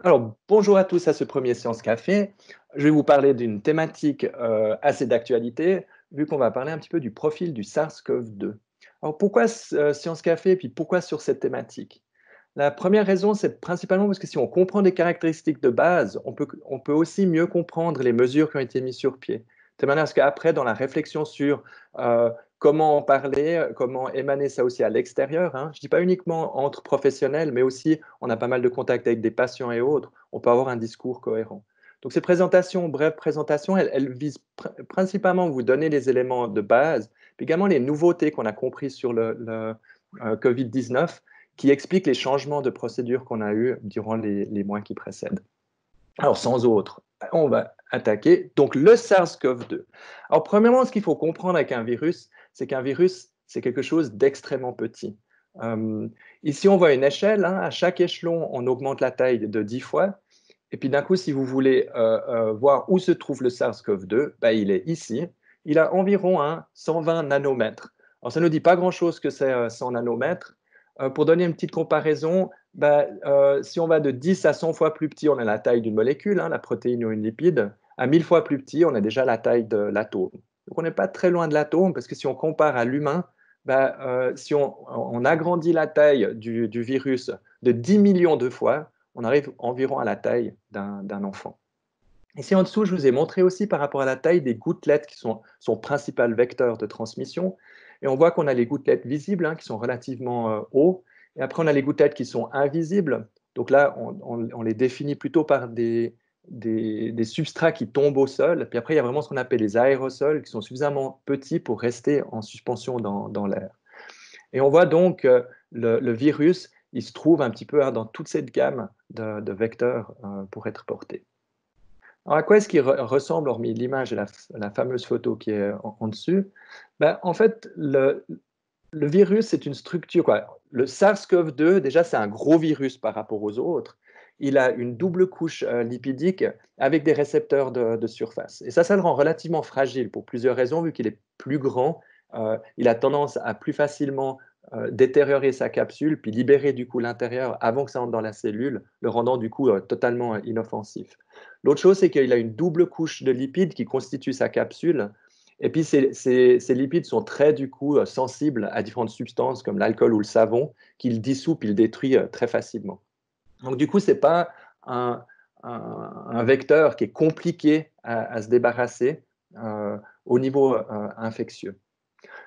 Alors, bonjour à tous à ce premier Science Café. Je vais vous parler d'une thématique assez d'actualité, vu qu'on va parler un petit peu du profil du SARS-CoV-2. Alors, pourquoi Science Café et puis pourquoi sur cette thématique? La première raison, c'est principalement parce que si on comprend les caractéristiques de base, on peut aussi mieux comprendre les mesures qui ont été mises sur pied. De manière à ce qu'après, dans la réflexion sur comment en parler, comment émaner ça aussi à l'extérieur, hein, je ne dis pas uniquement entre professionnels, mais aussi on a pas mal de contacts avec des patients et autres, on peut avoir un discours cohérent. Donc ces présentations, brèves présentations, elles visent principalement à vous donner les éléments de base, puis également les nouveautés qu'on a compris sur le Covid-19, qui explique les changements de procédure qu'on a eus durant les mois qui précèdent. Alors, sans autre, on va attaquer donc le SARS-CoV-2. Alors, premièrement, ce qu'il faut comprendre avec un virus, c'est qu'un virus, c'est quelque chose d'extrêmement petit. Ici, on voit une échelle. Hein, à chaque échelon, on augmente la taille de 10 fois. Et puis, d'un coup, si vous voulez voir où se trouve le SARS-CoV-2, ben, il est ici. Il a environ 120 nanomètres. Alors, ça ne nous dit pas grand-chose que c'est 100 nanomètres. Pour donner une petite comparaison, si on va de 10 à 100 fois plus petit, on a la taille d'une molécule, hein, la protéine ou une lipide. À 1000 fois plus petit, on a déjà la taille de l'atome. Donc on n'est pas très loin de l'atome, parce que si on compare à l'humain, si on agrandit la taille du virus de 10 millions de fois, on arrive environ à la taille d'un enfant. Ici en dessous, je vous ai montré aussi par rapport à la taille des gouttelettes qui sont son principal vecteur de transmission. Et on voit qu'on a les gouttelettes visibles, hein, qui sont relativement hauts. Et après, on a les gouttelettes qui sont invisibles. Donc là, on les définit plutôt par des substrats qui tombent au sol. Puis après, il y a vraiment ce qu'on appelle les aérosols, qui sont suffisamment petits pour rester en suspension dans l'air. Et on voit donc le virus, il se trouve un petit peu dans toute cette gamme de vecteurs pour être porté. Alors, à quoi est-ce qu'il ressemble, hormis l'image et la fameuse photo qui est en dessus? En fait, le virus, c'est une structure, quoi. Le SARS-CoV-2, déjà, c'est un gros virus par rapport aux autres. Il a une double couche lipidique avec des récepteurs de surface. Et ça le rend relativement fragile pour plusieurs raisons, vu qu'il est plus grand. Il a tendance à plus facilement détériorer sa capsule, puis libérer du coup l'intérieur avant que ça entre dans la cellule, le rendant du coup totalement inoffensif. L'autre chose, c'est qu'il a une double couche de lipides qui constitue sa capsule. Et puis, ces lipides sont très, du coup, sensibles à différentes substances comme l'alcool ou le savon, qu'il dissout puis il détruit très facilement. Donc, du coup, ce n'est pas un vecteur qui est compliqué à se débarrasser au niveau infectieux.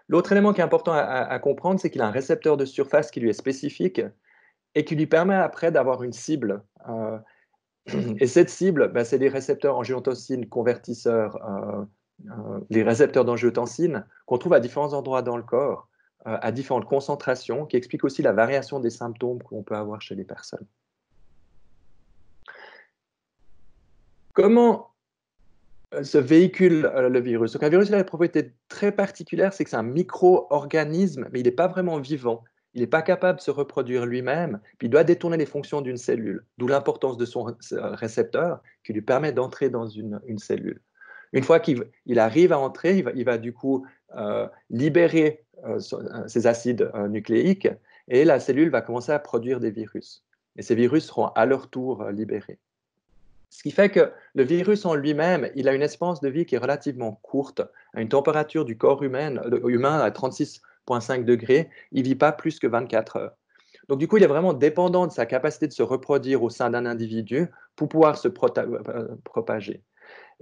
L'autre élément qui est important à comprendre, c'est qu'il a un récepteur de surface qui lui est spécifique et qui lui permet après d'avoir une cible. Et cette cible, c'est les récepteurs angiotensine convertisseurs, les récepteurs d'angiotensine qu'on trouve à différents endroits dans le corps, à différentes concentrations, qui expliquent aussi la variation des symptômes qu'on peut avoir chez les personnes. Comment se véhicule le virus? Donc un virus, il a une propriété très particulière, c'est que c'est un micro-organisme, mais il n'est pas vraiment vivant. Il n'est pas capable de se reproduire lui-même, puis il doit détourner les fonctions d'une cellule, d'où l'importance de son récepteur qui lui permet d'entrer dans une cellule. Une fois qu'il arrive à entrer, il va du coup libérer ces acides nucléiques et la cellule va commencer à produire des virus. Et ces virus seront à leur tour libérés. Ce qui fait que le virus en lui-même, il a une espérance de vie qui est relativement courte, à une température du corps humain à 36,5 degrés, il ne vit pas plus que 24 heures. Donc du coup, il est vraiment dépendant de sa capacité de se reproduire au sein d'un individu pour pouvoir se propager.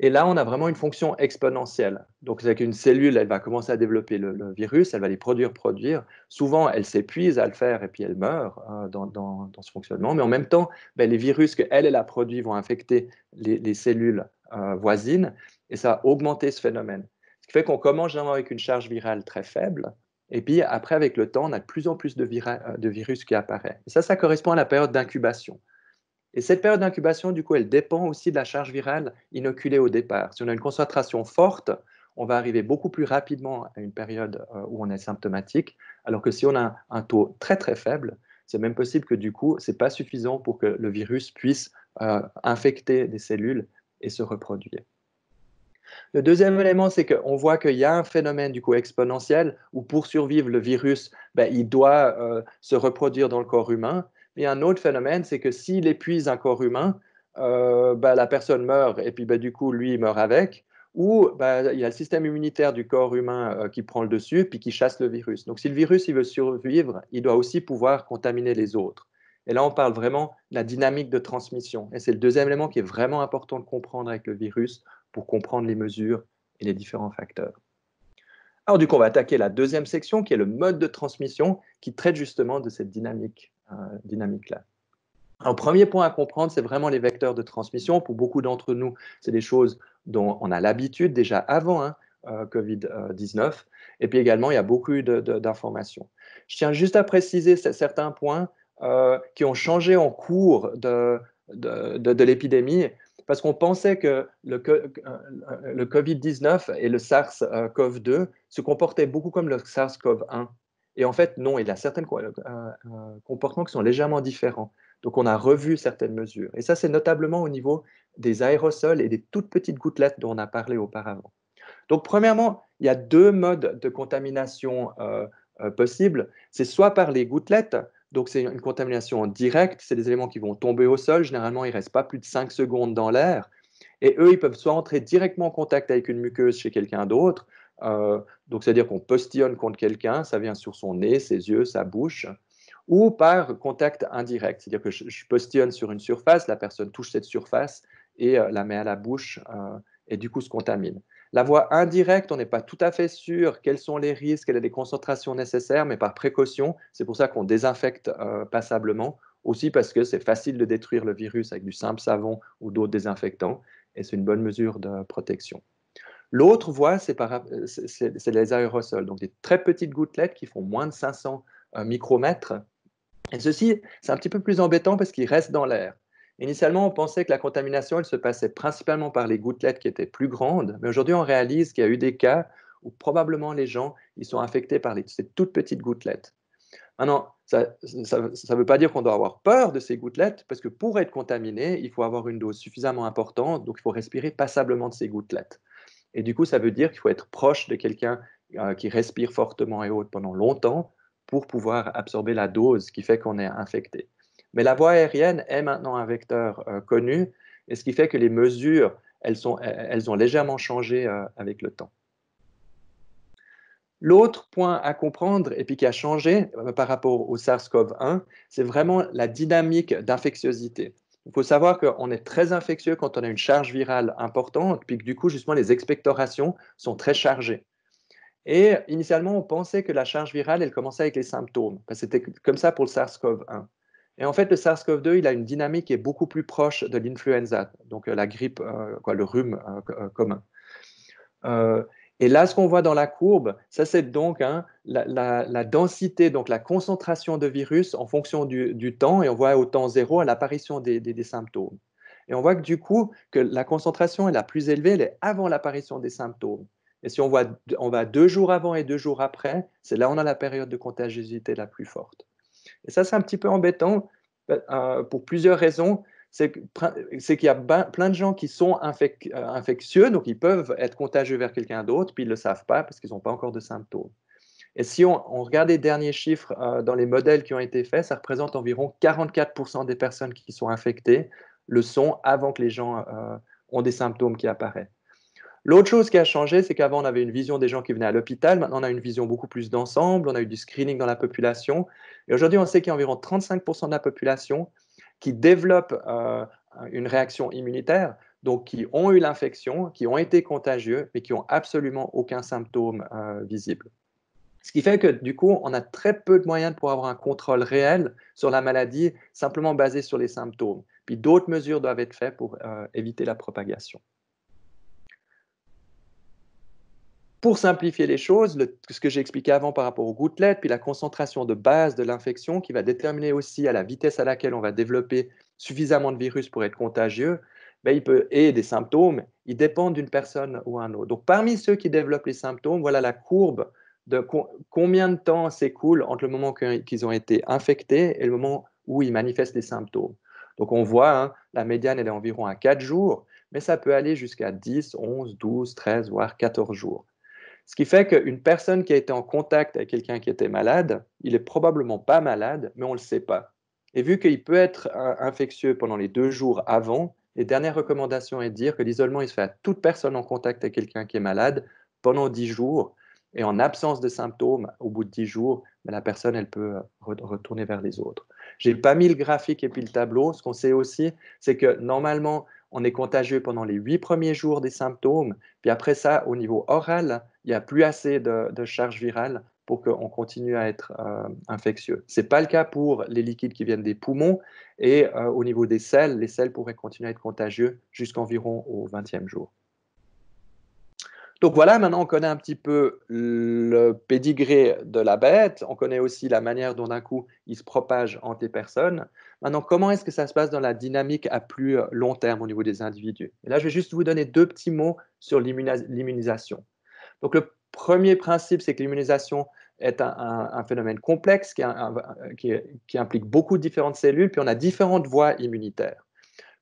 Et là, on a vraiment une fonction exponentielle. Donc, c'est qu'une cellule, elle va commencer à développer le virus, elle va les produire. Souvent, elle s'épuise à le faire et puis elle meurt dans ce fonctionnement. Mais en même temps, les virus qu'elle a produits vont infecter les cellules voisines et ça va augmenter ce phénomène. Ce qui fait qu'on commence généralement avec une charge virale très faible. Et puis après, avec le temps, on a de plus en plus de virus qui apparaissent. Et ça correspond à la période d'incubation. Et cette période d'incubation, du coup, elle dépend aussi de la charge virale inoculée au départ. Si on a une concentration forte, on va arriver beaucoup plus rapidement à une période où on est symptomatique, alors que si on a un taux très très faible, c'est même possible que du coup, ce n'est pas suffisant pour que le virus puisse infecter des cellules et se reproduire. Le deuxième élément, c'est qu'on voit qu'il y a un phénomène du coup exponentiel où pour survivre, le virus, il doit se reproduire dans le corps humain. Il y a un autre phénomène, c'est que s'il épuise un corps humain, bah, la personne meurt et puis bah, du coup, lui, il meurt avec. Ou bah, il y a le système immunitaire du corps humain qui prend le dessus puis qui chasse le virus. Donc si le virus il veut survivre, il doit aussi pouvoir contaminer les autres. Et là, on parle vraiment de la dynamique de transmission. Et c'est le deuxième élément qui est vraiment important de comprendre avec le virus pour comprendre les mesures et les différents facteurs. Alors du coup, on va attaquer la deuxième section qui est le mode de transmission qui traite justement de cette dynamique-là. Alors, premier point à comprendre, c'est vraiment les vecteurs de transmission. Pour beaucoup d'entre nous, c'est des choses dont on a l'habitude déjà avant Covid-19. Et puis également, il y a beaucoup d'informations. Je tiens juste à préciser certains points qui ont changé en cours de l'épidémie, parce qu'on pensait que le Covid-19 et le SARS-CoV-2 se comportaient beaucoup comme le SARS-CoV-1. Et en fait, non, il y a certains comportements qui sont légèrement différents. Donc, on a revu certaines mesures. Et ça, c'est notablement au niveau des aérosols et des toutes petites gouttelettes dont on a parlé auparavant. Donc, premièrement, il y a deux modes de contamination possibles. C'est soit par les gouttelettes, donc c'est une contamination directe, c'est des éléments qui vont tomber au sol. Généralement, ils ne restent pas plus de 5 secondes dans l'air. Et eux, ils peuvent soit entrer directement en contact avec une muqueuse chez quelqu'un d'autre, donc c'est-à-dire qu'on postillonne contre quelqu'un, ça vient sur son nez, ses yeux, sa bouche, ou par contact indirect, c'est-à-dire que je postillonne sur une surface, la personne touche cette surface et la met à la bouche et du coup se contamine. La voie indirecte, on n'est pas tout à fait sûr quels sont les risques, quelles sont les concentrations nécessaires, mais par précaution, c'est pour ça qu'on désinfecte passablement, aussi parce que c'est facile de détruire le virus avec du simple savon ou d'autres désinfectants, et c'est une bonne mesure de protection. L'autre voie, c'est les aérosols, donc des très petites gouttelettes qui font moins de 500 micromètres. Et ceci, c'est un petit peu plus embêtant parce qu'ils restent dans l'air. Initialement, on pensait que la contamination, elle se passait principalement par les gouttelettes qui étaient plus grandes, mais aujourd'hui, on réalise qu'il y a eu des cas où probablement les gens ils sont infectés par ces toutes petites gouttelettes. Maintenant, ça ne veut pas dire qu'on doit avoir peur de ces gouttelettes, parce que pour être contaminé, il faut avoir une dose suffisamment importante, donc il faut respirer passablement de ces gouttelettes. Et du coup, ça veut dire qu'il faut être proche de quelqu'un qui respire fortement et haut pendant longtemps pour pouvoir absorber la dose qui fait qu'on est infecté. Mais la voie aérienne est maintenant un vecteur connu, et ce qui fait que les mesures, elles ont légèrement changé avec le temps. L'autre point à comprendre, et puis qui a changé par rapport au SARS-CoV-1, c'est vraiment la dynamique d'infectiosité. Il faut savoir qu'on est très infectieux quand on a une charge virale importante, puis que du coup, justement, les expectorations sont très chargées. Et initialement, on pensait que la charge virale, elle commençait avec les symptômes. C'était comme ça pour le SARS-CoV-1. Et en fait, le SARS-CoV-2, il a une dynamique qui est beaucoup plus proche de l'influenza, donc la grippe, le rhume commun. Et là, ce qu'on voit dans la courbe, ça c'est donc la densité, donc la concentration de virus en fonction du temps, et on voit au temps zéro à l'apparition des symptômes. Et on voit que du coup, que la concentration est la plus élevée, elle est avant l'apparition des symptômes. Et si on va 2 jours avant et 2 jours après, c'est là où on a la période de contagiosité la plus forte. Et ça, c'est un petit peu embêtant pour plusieurs raisons. C'est qu'il y a plein de gens qui sont infectieux, donc ils peuvent être contagieux vers quelqu'un d'autre, puis ils ne le savent pas parce qu'ils n'ont pas encore de symptômes. Et si on regarde les derniers chiffres dans les modèles qui ont été faits, ça représente environ 44% des personnes qui sont infectées le sont avant que les gens ont des symptômes qui apparaissent. L'autre chose qui a changé, c'est qu'avant, on avait une vision des gens qui venaient à l'hôpital. Maintenant, on a une vision beaucoup plus d'ensemble. On a eu du screening dans la population. Et aujourd'hui, on sait qu'il y a environ 35% de la population qui développe une réaction immunitaire, donc qui ont eu l'infection, qui ont été contagieux, mais qui n'ont absolument aucun symptôme visible. Ce qui fait que du coup, on a très peu de moyens pour avoir un contrôle réel sur la maladie, simplement basé sur les symptômes. Puis d'autres mesures doivent être faites pour éviter la propagation. Pour simplifier les choses, ce que j'ai expliqué avant par rapport aux gouttelettes, puis la concentration de base de l'infection qui va déterminer aussi à la vitesse à laquelle on va développer suffisamment de virus pour être contagieux, ben, et des symptômes, ils dépendent d'une personne ou un autre. Donc parmi ceux qui développent les symptômes, voilà la courbe de combien de temps s'écoule entre le moment qu'ils ont été infectés et le moment où ils manifestent les symptômes. Donc on voit, hein, la médiane elle est environ à 4 jours, mais ça peut aller jusqu'à 10, 11, 12, 13, voire 14 jours. Ce qui fait qu'une personne qui a été en contact avec quelqu'un qui était malade, il est probablement pas malade, mais on ne le sait pas. Et vu qu'il peut être infectieux pendant les 2 jours avant, les dernières recommandations est de dire que l'isolement, il se fait à toute personne en contact avec quelqu'un qui est malade pendant 10 jours et en absence de symptômes, au bout de 10 jours, ben, la personne, elle peut retourner vers les autres. J'ai pas mis le graphique et puis le tableau. Ce qu'on sait aussi, c'est que normalement, on est contagieux pendant les 8 premiers jours des symptômes, puis après ça, au niveau oral, il n'y a plus assez de charge virale pour qu'on continue à être infectieux. Ce n'est pas le cas pour les liquides qui viennent des poumons et au niveau des selles, les selles pourraient continuer à être contagieux jusqu'environ au 20e jour. Donc voilà, maintenant on connaît un petit peu le pédigré de la bête, on connaît aussi la manière dont d'un coup il se propage entre les personnes. Maintenant, comment est-ce que ça se passe dans la dynamique à plus long terme au niveau des individus? Et là, je vais juste vous donner deux petits mots sur l'immunisation. Donc le premier principe, c'est que l'immunisation est un phénomène complexe qui implique beaucoup de différentes cellules, puis on a différentes voies immunitaires.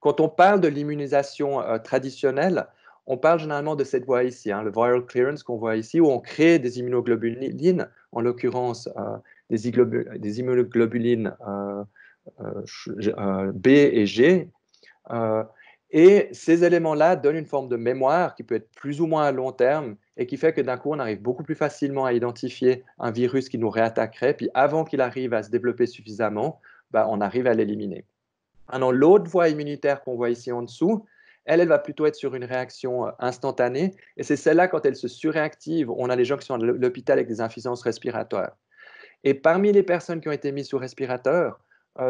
Quand on parle de l'immunisation traditionnelle, on parle généralement de cette voie ici, hein, le viral clearance qu'on voit ici, où on crée des immunoglobulines, en l'occurrence des immunoglobulines B et G, euh, et ces éléments-là donnent une forme de mémoire qui peut être plus ou moins à long terme et qui fait que d'un coup, on arrive beaucoup plus facilement à identifier un virus qui nous réattaquerait, puis avant qu'il arrive à se développer suffisamment, bah, on arrive à l'éliminer. Alors, l'autre voie immunitaire qu'on voit ici en dessous, elle va plutôt être sur une réaction instantanée, et c'est celle-là, quand elle se surréactive, on a les gens qui sont à l'hôpital avec des insuffisances respiratoires. Et parmi les personnes qui ont été mises sous respirateur,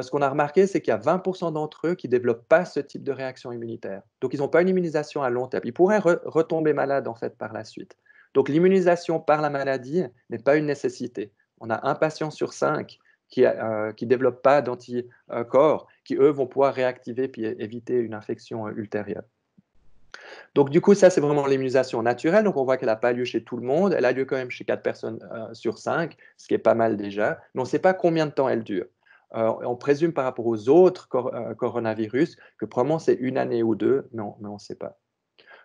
ce qu'on a remarqué, c'est qu'il y a 20% d'entre eux qui ne développent pas ce type de réaction immunitaire. Donc, ils n'ont pas une immunisation à long terme. Ils pourraient retomber malades, en fait, par la suite. Donc, l'immunisation par la maladie n'est pas une nécessité. On a un patient sur 5 qui ne développe pas d'anticorps, qui, eux, vont pouvoir réactiver puis éviter une infection ultérieure. Donc, du coup, ça, c'est vraiment l'immunisation naturelle. Donc, on voit qu'elle n'a pas lieu chez tout le monde. Elle a lieu quand même chez 4 personnes sur 5, ce qui est pas mal déjà. Mais on ne sait pas combien de temps elle dure. On présume par rapport aux autres coronavirus que probablement c'est une année ou deux, mais on ne sait pas.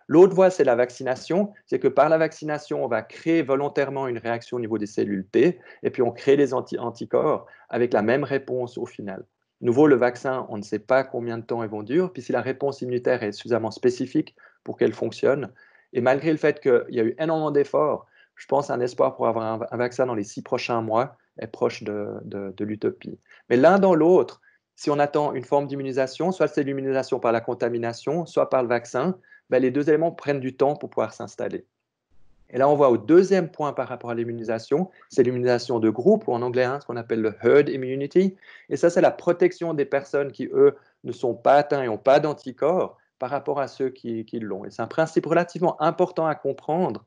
L'autre voie, c'est la vaccination. C'est que par la vaccination, on va créer volontairement une réaction au niveau des cellules T, et puis on crée des anticorps avec la même réponse au final. Nouveau, le vaccin, on ne sait pas combien de temps ils vont durer, puis si la réponse immunitaire est suffisamment spécifique pour qu'elle fonctionne, et malgré le fait qu'il y a eu énormément d'efforts, je pense un espoir pour avoir un vaccin dans les 6 prochains mois est proche de l'utopie. Mais l'un dans l'autre, si on attend une forme d'immunisation, soit c'est l'immunisation par la contamination, soit par le vaccin, ben, les deux éléments prennent du temps pour pouvoir s'installer. Et là, on voit au deuxième point par rapport à l'immunisation, c'est l'immunisation de groupe, ou en anglais, hein, ce qu'on appelle le herd immunity. Et ça, c'est la protection des personnes qui, eux, ne sont pas atteints et n'ont pas d'anticorps par rapport à ceux qui l'ont. Et c'est un principe relativement important à comprendre.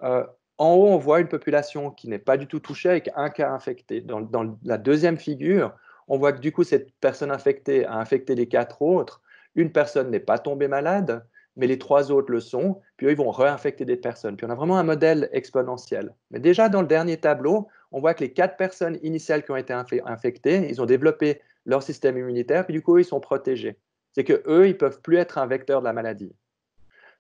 Euh, En haut, on voit une population qui n'est pas du tout touchée avec un cas infecté. Dans la deuxième figure, on voit que du coup, cette personne infectée a infecté les 4 autres. Une personne n'est pas tombée malade, mais les 3 autres le sont. Puis eux, ils vont réinfecter des personnes. Puis on a vraiment un modèle exponentiel. Mais déjà, dans le dernier tableau, on voit que les 4 personnes initiales qui ont été infectées, ils ont développé leur système immunitaire, puis du coup, ils sont protégés. C'est qu'eux, ils ne peuvent plus être un vecteur de la maladie.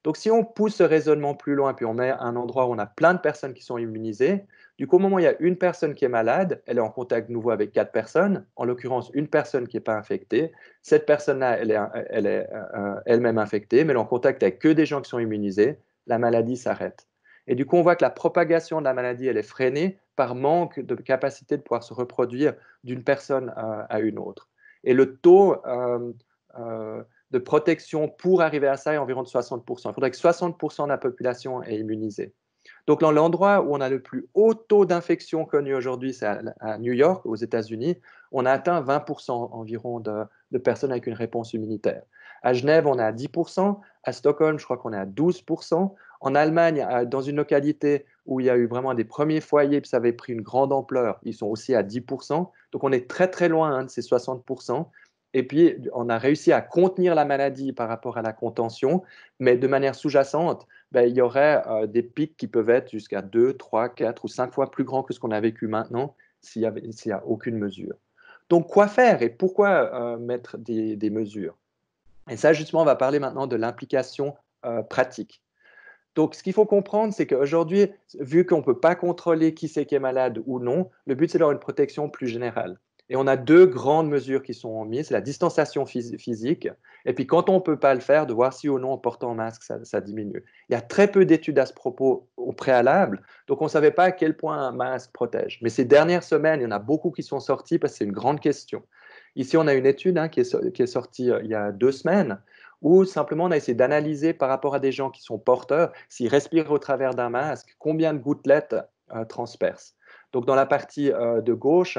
Donc, si on pousse ce raisonnement plus loin, puis on met un endroit où on a plein de personnes qui sont immunisées, du coup, au moment où il y a une personne qui est malade, elle est en contact nouveau avec 4 personnes, en l'occurrence une personne qui n'est pas infectée. Cette personne-là, elle est elle-même infectée, mais elle est en contact avec que des gens qui sont immunisés. La maladie s'arrête. Et du coup, on voit que la propagation de la maladie, elle est freinée par manque de capacité de pouvoir se reproduire d'une personne à une autre. Et le taux euh, de protection pour arriver à ça est environ de 60%. Il faudrait que 60% de la population est immunisée. Donc, dans l'endroit où on a le plus haut taux d'infection connu aujourd'hui, c'est à New York, aux États-Unis. On a atteint 20% environ de personnes avec une réponse immunitaire. À Genève, on est à 10%. À Stockholm, je crois qu'on est à 12%. En Allemagne, dans une localité où il y a eu vraiment des premiers foyers, puis ça avait pris une grande ampleur, ils sont aussi à 10%. Donc, on est très, très loin de ces 60%. Et puis, on a réussi à contenir la maladie par rapport à la contention, mais de manière sous-jacente, ben, il y aurait des pics qui peuvent être jusqu'à 2, 3, 4 ou 5 fois plus grands que ce qu'on a vécu maintenant s'il n'y a aucune mesure. Donc, quoi faire et pourquoi mettre des mesures? Et ça, justement, on va parler maintenant de l'implication pratique. Donc, ce qu'il faut comprendre, c'est qu'aujourd'hui, vu qu'on ne peut pas contrôler qui c'est qui est malade ou non, le but, c'est d'avoir une protection plus générale. Et on a deux grandes mesures qui sont mises, c'est la distanciation physique, et puis quand on ne peut pas le faire, de voir si ou non en portant un masque, ça diminue. Il y a très peu d'études à ce propos au préalable, donc on ne savait pas à quel point un masque protège. Mais ces dernières semaines, il y en a beaucoup qui sont sortis parce que c'est une grande question. Ici, on a une étude qui est sortie il y a 2 semaines, où simplement on a essayé d'analyser par rapport à des gens qui sont porteurs, s'ils respirent au travers d'un masque, combien de gouttelettes transpercent. Donc dans la partie de gauche,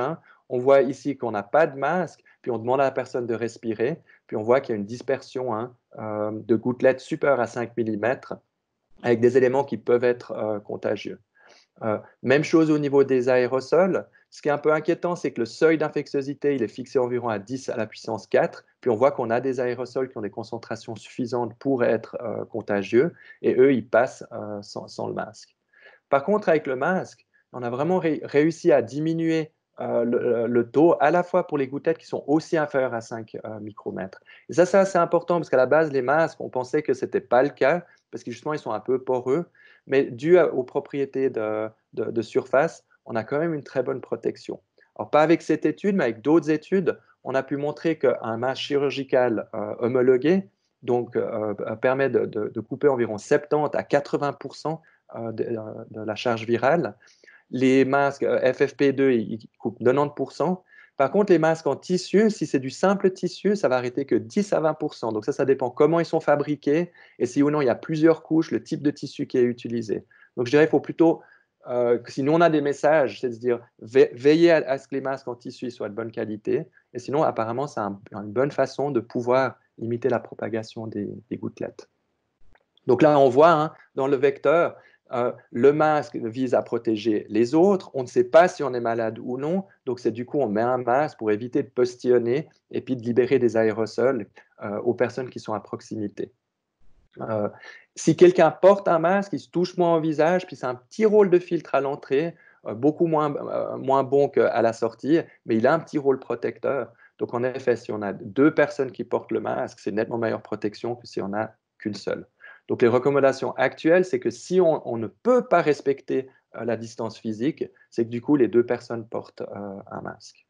on voit ici qu'on n'a pas de masque, puis on demande à la personne de respirer, puis on voit qu'il y a une dispersion de gouttelettes supérieure à 5 mm avec des éléments qui peuvent être contagieux. Même chose au niveau des aérosols. Ce qui est un peu inquiétant, c'est que le seuil d'infectiosité, il est fixé environ à 10 à la puissance 4, puis on voit qu'on a des aérosols qui ont des concentrations suffisantes pour être contagieux, et eux, ils passent sans le masque. Par contre, avec le masque, on a vraiment réussi à diminuer le taux, à la fois pour les gouttelettes qui sont aussi inférieures à 5 micromètres. Et ça, c'est assez important parce qu'à la base, les masques, on pensait que ce n'était pas le cas parce que justement, ils sont un peu poreux, mais dû aux propriétés de surface, on a quand même une très bonne protection. Alors, pas avec cette étude, mais avec d'autres études, on a pu montrer qu'un masque chirurgical homologué donc, permet de couper environ 70 à 80% de la charge virale. Les masques FFP2, ils coupent 90%. Par contre, les masques en tissu, si c'est du simple tissu, ça va arrêter que 10 à 20%. Donc ça dépend comment ils sont fabriqués et si ou non il y a plusieurs couches, le type de tissu qui est utilisé. Donc je dirais qu'il faut plutôt, si nous on a des messages, c'est de se dire veillez à ce que les masques en tissu soient de bonne qualité. Et sinon, apparemment, c'est une bonne façon de pouvoir limiter la propagation des gouttelettes. Donc là, on voit dans le vecteur, le masque vise à protéger les autres. On ne sait pas si on est malade ou non. Donc, c'est du coup, on met un masque pour éviter de postillonner et puis de libérer des aérosols aux personnes qui sont à proximité. Si quelqu'un porte un masque, il se touche moins au visage, puis c'est un petit rôle de filtre à l'entrée, beaucoup moins bon qu'à la sortie, mais il a un petit rôle protecteur. Donc, en effet, si on a deux personnes qui portent le masque, c'est nettement meilleure protection que si on n'a qu'une seule. Donc, les recommandations actuelles, c'est que si on ne peut pas respecter la distance physique, c'est que du coup, les deux personnes portent un masque.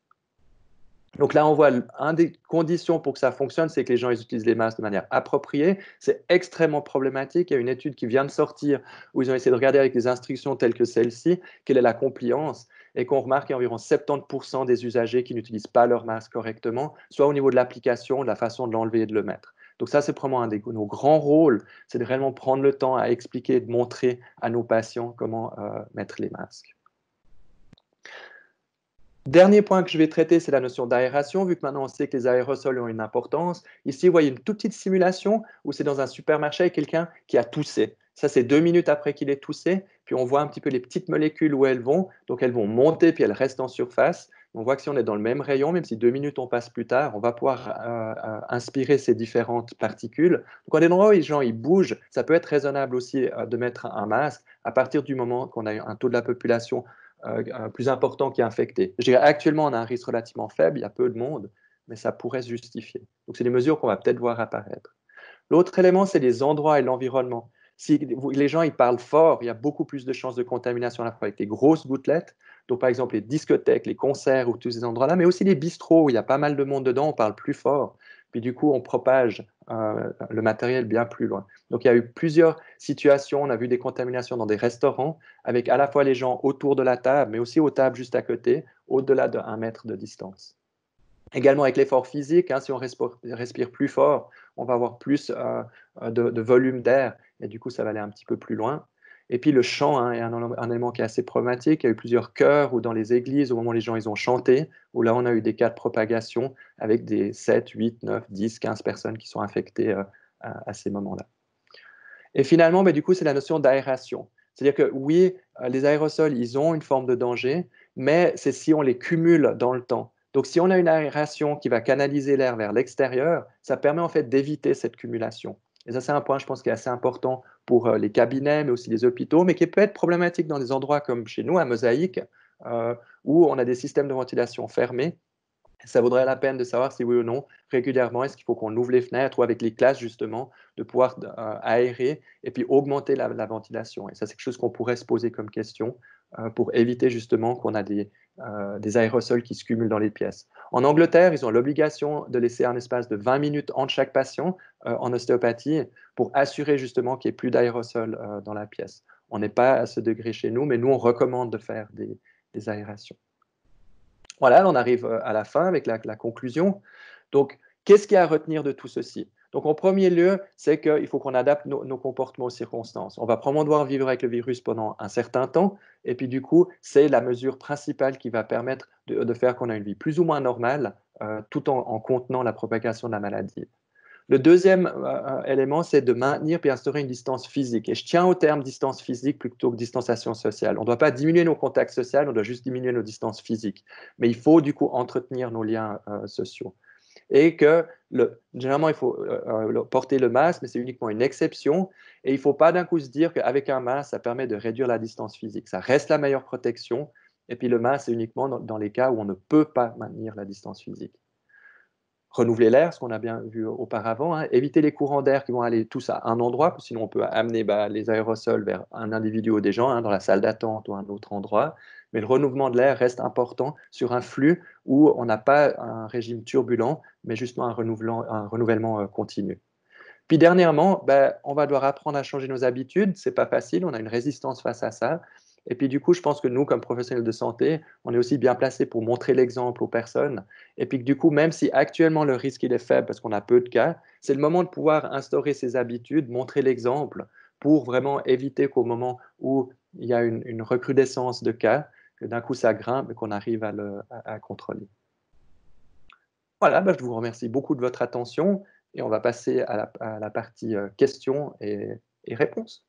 Donc là, on voit une des conditions pour que ça fonctionne, c'est que les gens ils utilisent les masques de manière appropriée. C'est extrêmement problématique. Il y a une étude qui vient de sortir où ils ont essayé de regarder avec des instructions telles que celle-ci, quelle est la compliance, et qu'on remarque qu'il y a environ 70% des usagers qui n'utilisent pas leur masque correctement, soit au niveau de l'application, de la façon de l'enlever et de le mettre. Donc ça, c'est vraiment un de nos grands rôles, c'est de réellement prendre le temps à expliquer, de montrer à nos patients comment mettre les masques. Dernier point que je vais traiter, c'est la notion d'aération, vu que maintenant on sait que les aérosols ont une importance. Ici, vous voyez une toute petite simulation où c'est dans un supermarché avec quelqu'un qui a toussé. Ça, c'est 2 minutes après qu'il ait toussé, puis on voit un petit peu les petites molécules où elles vont. Donc elles vont monter, puis elles restent en surface. On voit que si on est dans le même rayon, même si 2 minutes on passe plus tard, on va pouvoir inspirer ces différentes particules. Donc à des endroits où les gens ils bougent, ça peut être raisonnable aussi de mettre un masque à partir du moment qu'on a un taux de la population plus important qui est infecté. Je dirais actuellement, on a un risque relativement faible, il y a peu de monde, mais ça pourrait se justifier. Donc, c'est des mesures qu'on va peut-être voir apparaître. L'autre élément, c'est les endroits et l'environnement. Si les gens ils parlent fort, il y a beaucoup plus de chances de contamination à la fois avec les grosses gouttelettes. Donc, par exemple, les discothèques, les concerts ou tous ces endroits-là, mais aussi les bistrots où il y a pas mal de monde dedans, on parle plus fort. Puis du coup, on propage le matériel bien plus loin. Donc, il y a eu plusieurs situations. On a vu des contaminations dans des restaurants avec à la fois les gens autour de la table, mais aussi aux tables juste à côté, au-delà d'1 mètre de distance. Également avec l'effort physique, si on respire plus fort, on va avoir plus de volume d'air et du coup, ça va aller un petit peu plus loin. Et puis le chant est un élément qui est assez problématique. Il y a eu plusieurs chœurs ou dans les églises, au moment où les gens ils ont chanté, où là, on a eu des cas de propagation avec des 7, 8, 9, 10, 15 personnes qui sont infectées à ces moments-là. Et finalement, du coup, c'est la notion d'aération. C'est-à-dire que oui, les aérosols, ils ont une forme de danger, mais c'est si on les cumule dans le temps. Donc, si on a une aération qui va canaliser l'air vers l'extérieur, ça permet en fait d'éviter cette cumulation. Et ça, c'est un point, je pense, qui est assez important pour les cabinets, mais aussi les hôpitaux, mais qui peut être problématique dans des endroits comme chez nous, à Mosaïque, où on a des systèmes de ventilation fermés Ça vaudrait la peine de savoir si oui ou non, régulièrement, est-ce qu'il faut qu'on ouvre les fenêtres ou avec les classes justement, de pouvoir aérer et puis augmenter la ventilation et ça, c'est quelque chose qu'on pourrait se poser comme question, pour éviter justement qu'on a des aérosols qui se cumulent dans les pièces. En Angleterre, ils ont l'obligation de laisser un espace de 20 minutes entre chaque patient, en ostéopathie pour assurer justement qu'il y ait plus d'aérosols, dans la pièce. On n'est pas à ce degré chez nous, mais nous, on recommande de faire des aérations. Voilà, on arrive à la fin avec la conclusion. Donc, qu'est-ce qu'il y a à retenir de tout ceci? Donc, en premier lieu, c'est qu'il faut qu'on adapte nos comportements aux circonstances. On va probablement devoir vivre avec le virus pendant un certain temps, et puis du coup, c'est la mesure principale qui va permettre de faire qu'on a une vie plus ou moins normale, tout en contenant la propagation de la maladie. Le deuxième élément, c'est de maintenir puis instaurer une distance physique. Et je tiens au terme distance physique plutôt que distanciation sociale. On ne doit pas diminuer nos contacts sociaux, on doit juste diminuer nos distances physiques. Mais il faut du coup entretenir nos liens sociaux. Et que généralement, il faut porter le masque, mais c'est uniquement une exception. Et il ne faut pas d'un coup se dire qu'avec un masque, ça permet de réduire la distance physique. Ça reste la meilleure protection. Et puis le masque, c'est uniquement dans les cas où on ne peut pas maintenir la distance physique. Renouveler l'air, ce qu'on a bien vu auparavant, hein, éviter les courants d'air qui vont aller tous à un endroit, sinon on peut amener les aérosols vers un individu ou des gens, hein, dans la salle d'attente ou un autre endroit. Mais le renouvellement de l'air reste important sur un flux où on n'a pas un régime turbulent, mais justement un renouvellement continu. Puis dernièrement, on va devoir apprendre à changer nos habitudes. C'est pas facile, on a une résistance face à ça. Et puis du coup, je pense que nous, comme professionnels de santé, on est aussi bien placés pour montrer l'exemple aux personnes. Et puis que du coup, même si actuellement le risque il est faible parce qu'on a peu de cas, c'est le moment de pouvoir instaurer ces habitudes, montrer l'exemple pour vraiment éviter qu'au moment où il y a une recrudescence de cas, que d'un coup ça grimpe et qu'on arrive à contrôler. Voilà, je vous remercie beaucoup de votre attention et on va passer à la partie questions et réponses.